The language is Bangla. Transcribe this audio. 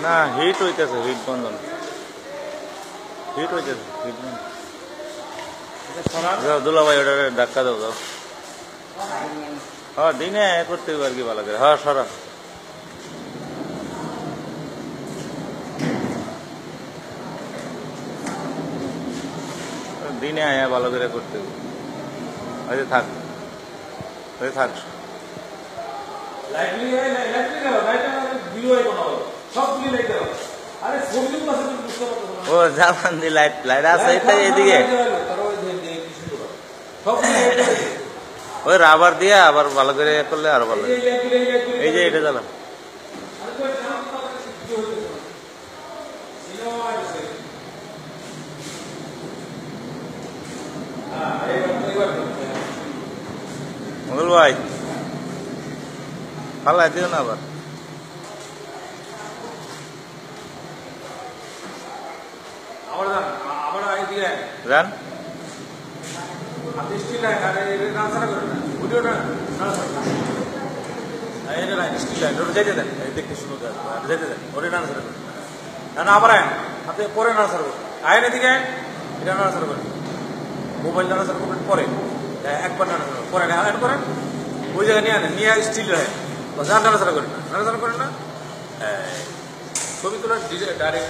না হিট হইতেছে, হিট বন্ধ না, হিট হইতেছে, হিট বন্ধ। যাও দুলাভাই ওটা ধাক্কা দাও যাও। হ্যাঁ দিনে করতে আর কি ভালো করে। হ্যাঁ সরা দিনে আয়া ভালো করে করতে হবে। আচ্ছা থাক, থাক। ও জামান দি লাইট লাইট আছে এদিকে, ওই রাবার দিয়ে আবার ভালো করে করলে আরো ভালো। এই যে এটা জ্বালা মঙ্গল ভাই, ফালাই দিও না আবার। যান দেখতে শুরু যেতে দেন ওরে নার্সারি করেন না, আবার আয়েন আপনি পরে নার্সারি করবেন। আয়েন এদিকে এটা নার্সারি করেন, মোবাইল নার্সারি করবেন পরে, একবার নার্সারি পরে আয়েন করেন, ওই জায়গায় নিয়ে আনেন, নিয়ে স্টিল রাখেন, যার নার্সারি করেন না, নার্সারি করেন না। ছবি তোলার ডাইরেক্ট